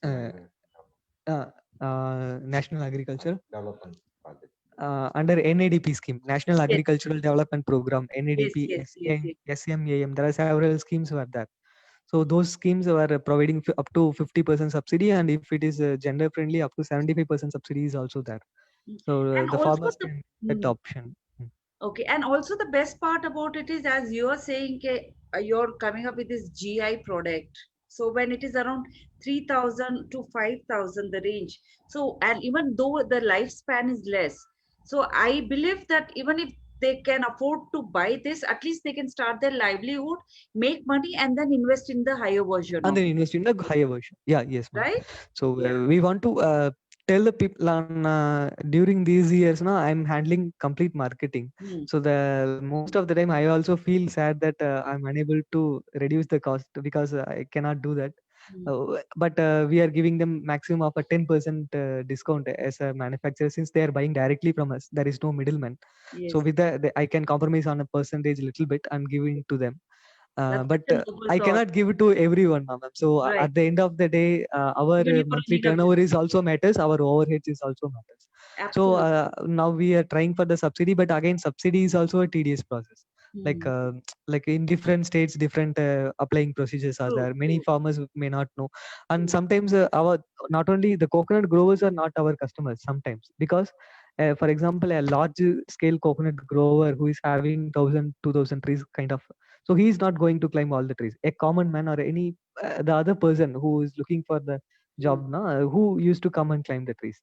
uh, uh, National Agriculture Development project. under NADP scheme, National Yes. Agricultural Development Program, Yes. NADP, Yes. Yes. Yes. SMAM. There are several schemes were there. So those schemes were providing up to 50% subsidy, and if it is gender friendly, up to 75% subsidy is also there. So And the also farmers the can get the option. okay, and also the best part about it is, as you are saying, you're coming up with this GI product. So when it is around 3,000 to 5,000 the range. So and even though the lifespan is less, so I believe that even if they can afford to buy this, at least they can start their livelihood, make money, and then invest in the higher version And of then it, invest in the higher version. Yeah, yes, ma'am. right? So Yeah. we want to tell the people on during these years now I'm handling complete marketing. So the most of the time I also feel sad that I'm unable to reduce the cost because I cannot do that. But we are giving them maximum of a 10% discount as a manufacturer, since they are buying directly from us. There is no middleman. So Yes, with I can compromise on a percentage little bit and giving to them. that's But such a noble I thought, cannot give it to everyone, ma'am. So right? at the end of the day, our Even if you're monthly running a turnover is business, also matters. Our overheads is also matters. So absolutely. now we are trying for the subsidy, but again, subsidy is also a tedious process. Like like in different states, different applying procedures are True, there. Many true. farmers may not know, and sometimes our not only the coconut growers are not our customers. Sometimes because for example, a large scale coconut grower who is having 1,000, 2,000 trees kind of, so he is not going to climb all the trees. A common man or any the other person who is looking for the job now, who used to come and climb the trees.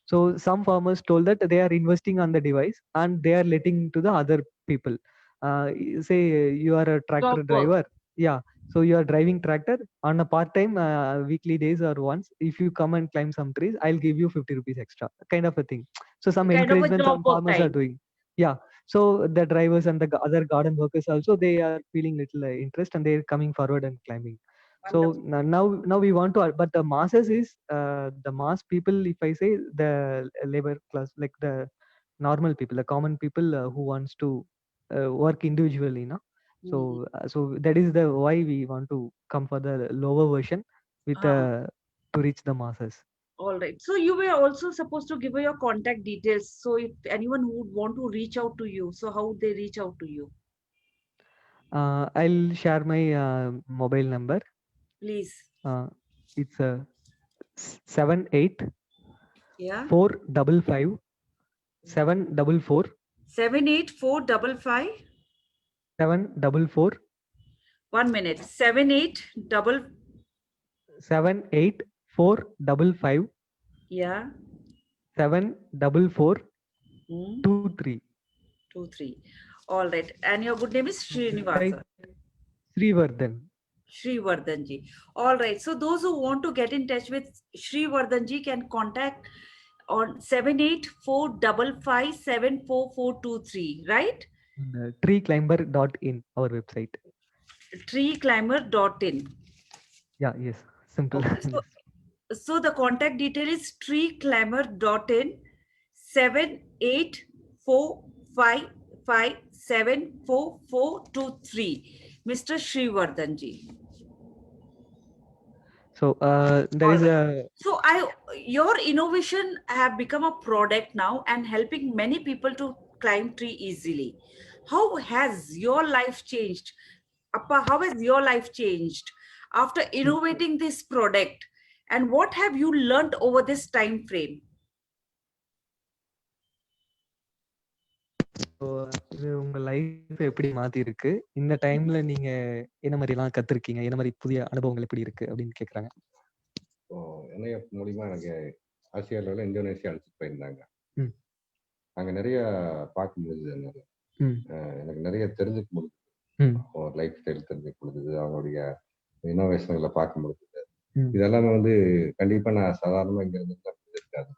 So some farmers told that they are investing on the device and they are letting to the other people. Say you are a Job tractor work. driver, yeah. So you are driving tractor on a part time, weekly days or once. If you come and climb some trees, I'll give you 50 rupees extra, kind of a thing. So some Kind of a encouragement job some work farmers are time. doing. Yeah. So the drivers and the other garden workers also, they are feeling little interest and they're coming forward and climbing. So Wonderful. now we want to, but the masses is the mass people. If I say the labor class, like the normal people, the common people who wants to work individually, no. So that is the why we want to come for the lower version with Ah, to reach the masses. all right. So you were also supposed to give her your contact details. So if anyone who would want to reach out to you, so how would they reach out to you? I'll share my mobile number. Please. It's 78 Yeah. 455 744 78455. 744 1 minute. 78 double. 78455 Yeah. 74423. 23. All right. And your good name is Right, Srinivasa. Srivardhan. Shri Vardhanji. All right. So those who want to get in touch with Shri Vardhanji can contact on 78455744423, right? Treeclimber.in, our website. Treeclimber.in. Yeah, yes, simple. Okay. So, Yes. so the contact detail is treeclimber.in 78455744423. Mr. Shri Vardhanji. So there All is right. a So your innovation have become a product now and helping many people to climb tree easily. How has your life changed? Appa, how has your life changed after innovating this product? And what have you learned over this time frame? இது உங்க life எப்படி மாத்திருக்கு? இந்த டைம்ல நீங்க என்ன மாரிலாம் கத்துருக்கீங்க? என்ன மாரி புதிய அனுபவங்கள் எப்படி இருக்கு? அப்படின்னு கேட்கறாங்க. ஸோ NIF மூலியமா எனக்கு ஆசியா லெவலில் இந்தோனேஷியா அழைச்சிட்டு போயிருந்தாங்க. ம். அங்கே நிறைய பார்க்க முடியுது. என்னால ம். எனக்கு நிறைய தெரிஞ்சுக்க முடியுது. ம். லைஃப் ஸ்டைல் தெரிஞ்சுக்க முடியுது, அவங்களுடைய இனோவேஷன்களை பார்க்க முடியுது. ம். இதெல்லாமே வந்து கண்டிப்பா நான் சாதாரணமா இங்க இருந்து இருக்காது.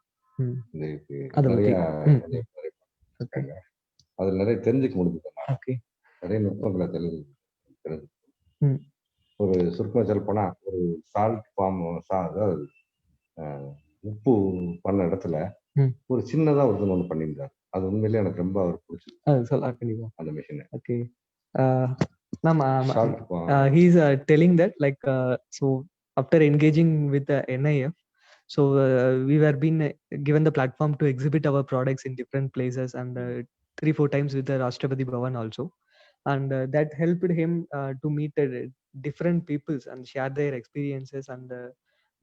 ம். இதுக்கு அத நிறைய பத்தி. ம். நிறைய ஓகே. இருக்காங்க. அதுல நிறைய தெரிஞ்சுக்க முடியுது. ஓகே. நிறைய நுட்பங்களை தெரிஞ்சு ம். ஒரு சுருக்கமா சொல்ல போனா ஒரு சால்ட் ஃபார்ம், அதாவது உப்பு பண்ண இடத்துல ம். ஒரு சின்னதா ஒருத்தர் ஒன்று பண்ணியிருந்தார். அது உண்மையிலேயே எனக்கு ரொம்ப அவர் பிடிச்சது கண்டிப்பா. அந்த மிஷினை. Okay. Ma'am, salt he's telling that like so after engaging with the NIF, so we were being given the platform to exhibit our products in different places and 3-4 times with the Rashtrapati Bhavan also, and that helped him to meet different peoples and share their experiences, and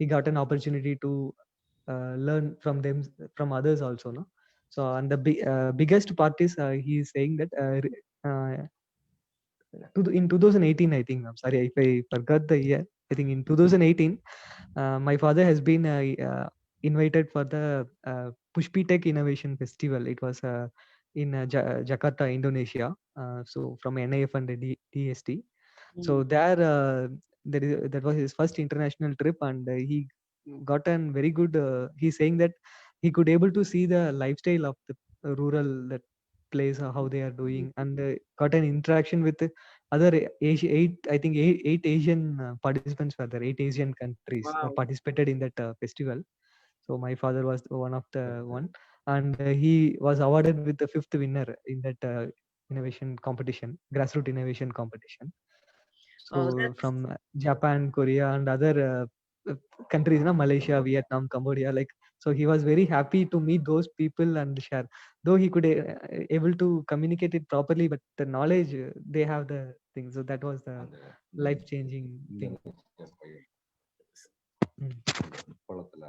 he got an opportunity to learn from them, from others also, no? So and the biggest part is he is saying that in 2018, I think, I'm sorry if I forgot the year. I think in 2018, my father has been invited for the Pushpi Tech Innovation Festival. It was in Jakarta, Indonesia. So from NIF and DST. So there, that was his first international trip, and he got a very good. He's saying that he could able to see the lifestyle of the rural that place, how they are doing, and got an interaction with other eight Asian participants were there. 8 Asian countries participated in that festival. So my father was one of the one, and he was awarded with the 5th winner in that innovation competition, grassroots innovation competition. So from Japan, Korea, and other countries, Malaysia, Vietnam, Cambodia, like, so he was very happy to meet those people and share. Though he could able to communicate it properly, but the knowledge they have the thing. So that was the life changing thing. குளத்துல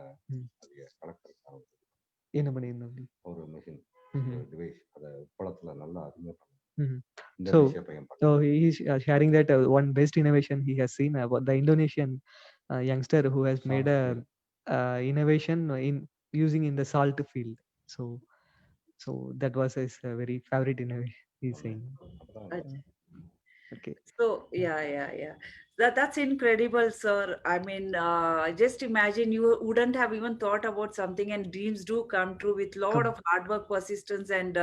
என்ன பண்ணியிருந்தோம் ஒரு machine device அதை குளத்துல நல்லா அறிமுகம். So he is sharing that one best innovation he has seen about the Indonesian youngster who has made a innovation in using in the salt field. So that was his very favorite innovation, he's saying. Okay. So yeah. That's incredible, sir. I mean, just imagine you wouldn't have even thought about something, and dreams do come true with lot of hard work, persistence, and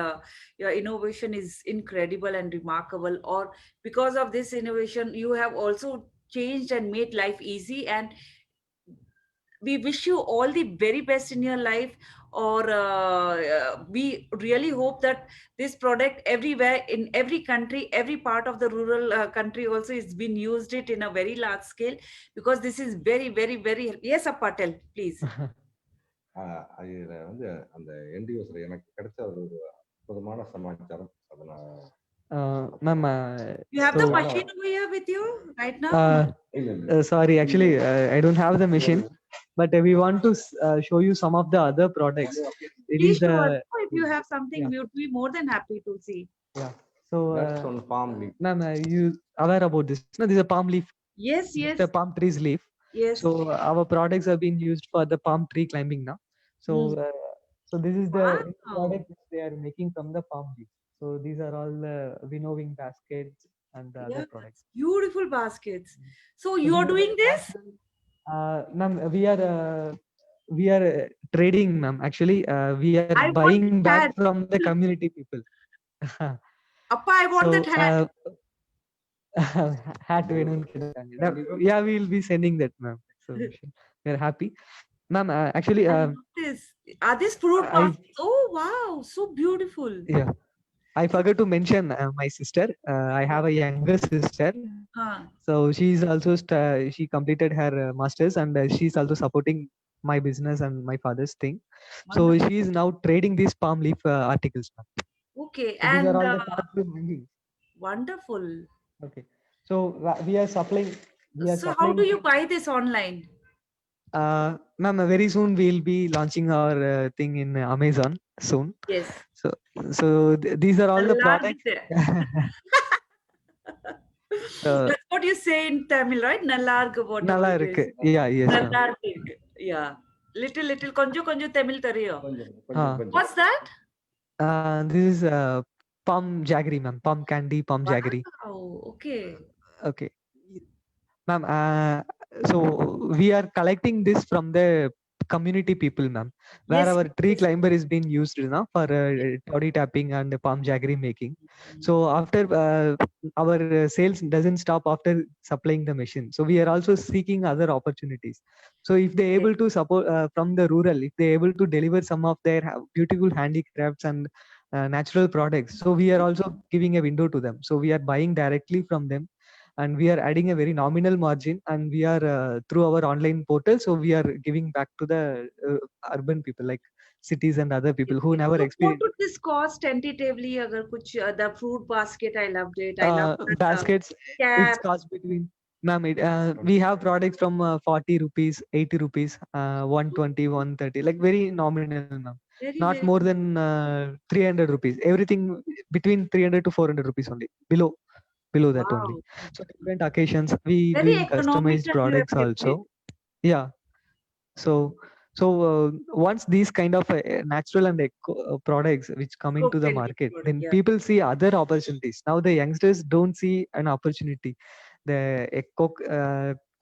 your innovation is incredible and remarkable. Or because of this innovation, you have also changed and made life easy. And we wish you all the very best in your life. Or we really hope that this product everywhere in every country, every part of the rural country also is been used it in a very large scale, because this is very yes Patel, please. அதுல வந்து அந்த என்டியூசர் எனக்கு கிடைச்ச ஒரு அற்புதமான சமாச்சாரம். அதை ma'am, you have the machine over here with you right now? Sorry, actually I don't have the machine, but we want to show you some of the other products. Please show us. If you have something, we would be more than happy to see. Yeah. So that's on palm leaf. Ma'am, you aware about this? No, this is a palm leaf. Yes. The palm tree's leaf. Yes. So our products have been used for the palm tree climbing now. So so this is the product which they are making from the palm leaf. So these are all winnowing baskets and the other products. Beautiful baskets. So you are doing this? Ma'am, we are trading, ma'am. Actually, we are buying back from the community people. Appa, I want that hat. Hat yeah, we will be sending that, ma'am. So we are happy, ma'am. Actually, are these fruit baskets? Oh wow, so beautiful. Yeah, I forgot to mention my sister. I have a younger sister. So she's also she completed her masters, and she's also supporting my business and my father's thing. Wonderful. So she is now trading these palm leaf articles. Okay, so and these are all the products. Wonderful. Okay, so we are supplying. How do you buy this online? Ma'am, very soon we'll be launching our thing in Amazon. soon. Yes. These are all the products. That's what you say in Tamil, right? Nallargu, whatever Nalla it irukku. is. Yeah, yes, ma'am. Nallargu irukku. Yeah. Little, konju Tamil theriyum. கொஞ்சம் What's that? This is palm jaggery, ma'am. Palm candy, palm jaggery. Wow. Okay. Okay. Ma'am, so we are collecting this from the community people, ma'am, where Yes. our tree Yes. climber is being used now for toddy tapping and palm jaggery making. So after our sales doesn't stop after supplying the machine. So we are also seeking other opportunities. So if they able to support from the rural, if they able to deliver some of their beautiful handicrafts and natural products, so we are also giving a window to them. So we are buying directly from them, and we are adding a very nominal margin, and we are through our online portal, so we are giving back to the urban people like cities and other people who never So what experienced would this cost tentatively? Agar kuch, the fruit basket, I loved it. I love that, baskets. It's cap. cost between, ma'am, we have products from 40 rupees, 80 rupees, 120, 130, like very nominal, ma'am. Very, Not very more than 300 rupees. Everything between 300 to 400 rupees only, below that only. wow. So different occasions we Very doing customized economical you have products kept also. it. Yeah. So once these kind of natural and products which come into the Eco-friendly market, product, then yeah. people see other opportunities. Now the youngsters don't see an opportunity. The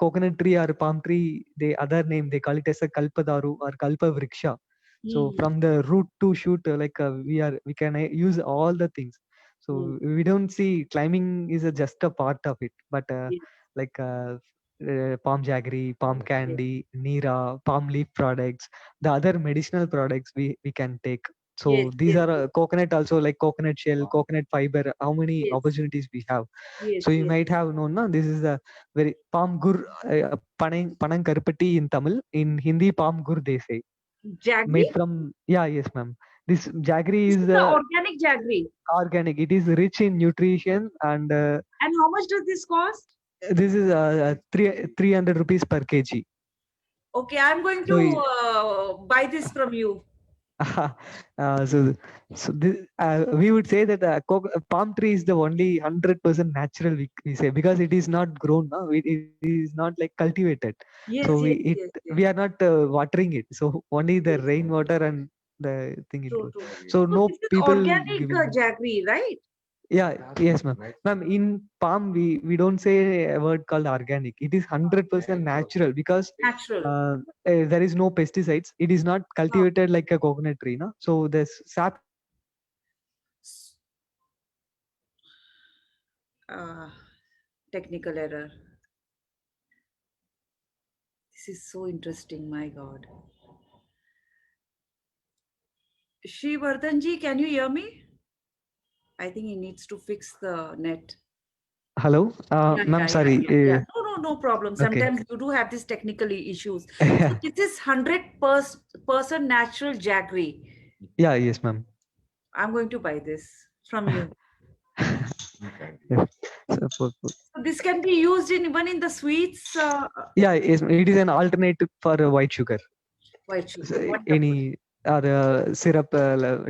coconut tree or palm tree, the other name they call it as a kalpadaru or kalpavriksha. So Hmm. from the root to shoot, we can use all the things. So we don't see climbing is just a part of it, but Yes, like palm jaggery, palm yes, candy, Neera, palm leaf products, the other medicinal products we can take. So yes, these yes, are coconut also, like coconut shell, coconut fiber. How many yes, opportunities we have? yes, So you yes. might have known, no? This is a very palm gur panang karpati in Tamil. In Hindi, palm gur they say. Jaggery? Made from, yeah, yes, ma'am. This jaggery This is is the organic jaggery. organic. It is rich in nutrition, and And how much does this cost? this is 300 rupees per kg. Okay, I'm going So to buy this from you. so we would say that palm tree is the only 100% natural, we say, because it is not grown, no? It is not like cultivated. Yes, So yes, yes, yes. we are not watering it. So only the Yes. rainwater and the thing it True, goes. true. So So no this is people organic giving. jaggery, right? Yeah, yes, ma'am. Ma'am, in palm, we don't say a word called organic. It is 100% natural, because Natural. there is no pesticides. It is not cultivated like a coconut tree, no? So the sap. Uh, technical error. This is so interesting, my God. Shri Vardhanji, can you hear me? I think he needs to fix the net. Hello, Yeah, ma'am. yeah, yeah, Sorry. yeah, yeah. No problem. Okay. Sometimes you do have these technical issues. So this is 100% natural jaggery. Yeah, yes, ma'am. I'm going to buy this from you. Yes. So this can be used in even in the sweets. Yeah, yes, it is an alternative for white sugar. White sugar. So Wonderful. any other syrup,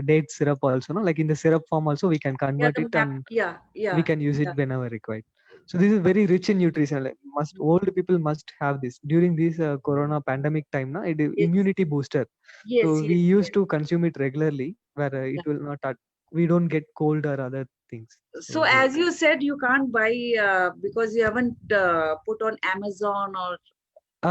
date syrup also, no? Like in the syrup form also, we can Yeah, convert the it, map. and Yeah, we yeah, can use it yeah. whenever required. So this is very rich in nutrition. Like old people must have this during this corona pandemic time. Na, it is Yes, immunity booster. yes, So we yes, yes. used to consume it regularly, where Yeah. it will not. We don't get cold or other things. So as you said, you can't buy because you haven't put on Amazon or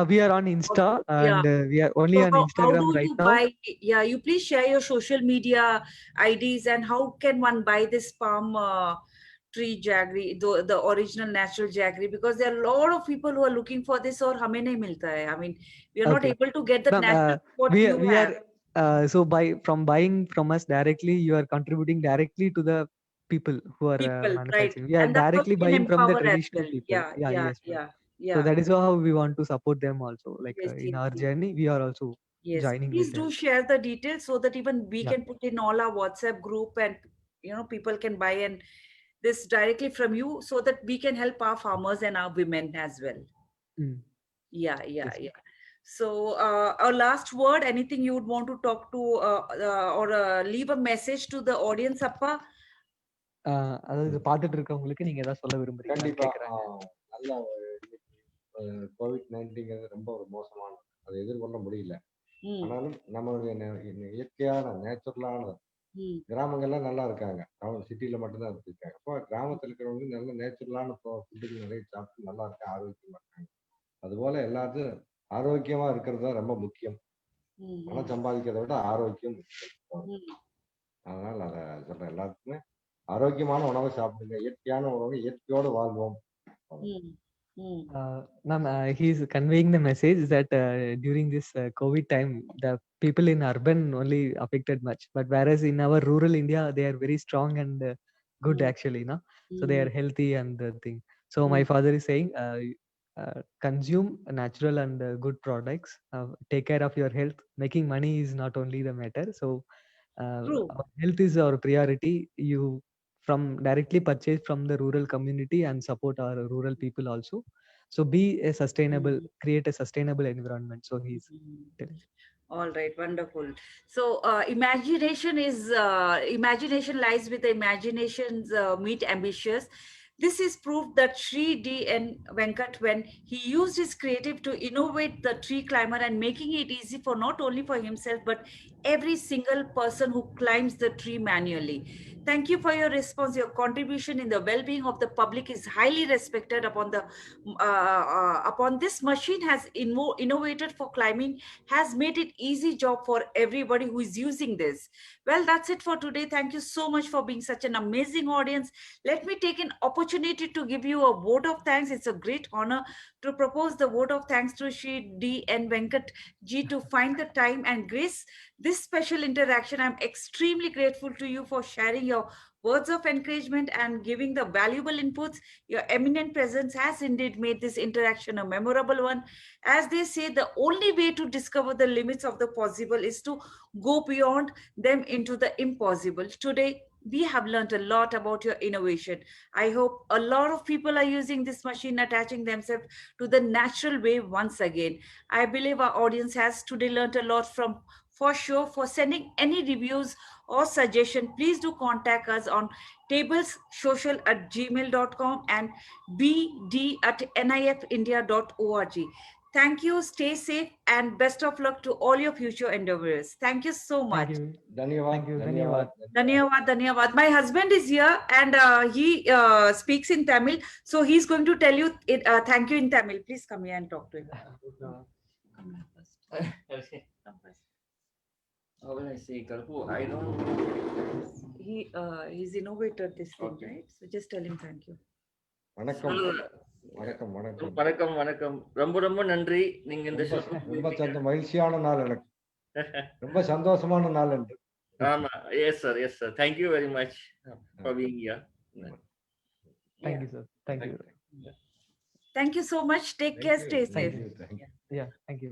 We are on Insta, yeah. and we are only So on how Instagram do right you now. buy? Yeah, you please share your social media IDs and how can one buy this palm tree jaggery, the original natural jaggery? Because there are a lot of people who are looking for this or हमें नहीं मिलता है. I mean, we are not Okay, able to get the ma'am. natural what you We have. are so from buying from us directly, you are contributing directly to the people who are People, right? manufacturing. We are And that's how directly we can buying from the empower as traditional well. people. Yeah, Yeah, yeah, yes, ma'am. yeah, So yeah. that is how we want to support them also. Like Yes, in yes, our yes. journey, we are also Yes, joining please with do them. share the details so that even we Yeah. can put in all our WhatsApp group and people can buy and this directly from you so that we can help our farmers and our women as well. Mm. Yeah, yeah, Yes. yeah. So, our last word, anything you would want to talk to or leave a message to the audience, Appa? அதாவது பாத்துட்டு இருக்கவங்களுக்கு நீங்க ஏதாவது சொல்ல விரும்புறீங்களான்னு கண்டிப்பா கேக்குறாங்க. நல்ல COVID-19 ரொம்ப ஒரு மோசமானது. அதை எதிர்கொள்ள முடியல. ஆனாலும் நம்மளுடைய இயற்கையான நேச்சுரலான கிராமங்கள்ல நல்லா இருக்காங்க. டவுன் சிட்டில மட்டும்தான் இருக்காங்க. அப்போ கிராமத்துல இருக்கிறவங்க நல்ல நேச்சுரலான ஃபுட்டுகள் நிறைய சாப்பிட்டு நல்லா இருக்காங்க, ஆரோக்கியமா இருக்காங்க. அதுபோல எல்லாத்தையும் ஆரோக்கியமா இருக்கிறது தான் ரொம்ப முக்கியம். பணம் சம்பாதிக்கிறதை விட ஆரோக்கியம் முக்கியம். அதனால அதை சொல்றேன், எல்லாத்துக்குமே ஆரோக்கியமான உணவை சாப்பிடுங்க, இயற்கையான உணவை, இயற்கையோடு வாழ்வோம். Ma'am, he's conveying the message that during this COVID time, the people in urban only affected much, but whereas in our rural India, they are very strong and good actually, no? So they are healthy and the thing. So my father is saying, consume natural and good products. Take care of your health. Making money is not only the matter. So our health is our priority. You from directly purchase from the rural community and support our rural people also. So be a sustainable, create a sustainable environment. So he's telling. All right, wonderful. So imagination lies with the imaginations meet ambitious. This is proof that Sri D.N. Venkat, when he used his creative to innovate the tree climber and making it easy for not only for himself, but every single person who climbs the tree manually. Thank you for your response. Your contribution in the well-being of the public is highly respected. Upon this machine has innovated for climbing, has made it easy job for everybody who is using this. Well, that's it for today. Thank you so much for being such an amazing audience. Let me take an opportunity to give you a vote of thanks. It's a great honor to propose the vote of thanks to Shri D.N. Venkat Ji to find the time and grace this special interaction. I'm extremely grateful to you for sharing your words of encouragement and giving the valuable inputs. Your eminent presence has indeed made this interaction a memorable one. As they say, the only way to discover the limits of the possible is to go beyond them into the impossible. Today, we have learned a lot about your innovation. I hope a lot of people are using this machine, attaching themselves to the natural way once again. I believe our audience has today learned a lot from, for sure. For sending any reviews or suggestion, please do contact us on tablessocial@gmail.com and bd@nifindia.org. Thank you. Stay safe and best of luck to all your future endeavors. Thank you so much. Thank you. Dhanyavad, Thank you. dhanyavad, Dhanyavad, dhanyavad. My husband is here and he speaks in Tamil. So he's going to tell you thank you in Tamil. Please come here and talk to him. Come here first. Okay. Come first. How will I say, Kalpu? I don't. He's innovated this thing, Okay. right? So just tell him thank you. வணக்கம் வணக்கம் வணக்கம் வணக்கம் வணக்கம் ரொம்ப ரொம்ப நன்றி நீங்க இந்த ரொம்ப மகிழ்ச்சியான நாள் எனக்கு ரொம்ப சந்தோஷமான நாள் என்று ஆமா yes sir thank you very much for being here. Thank you, sir. Thank you. Thank you so much. Take care. Stay safe. Thank you. Yeah, thank you.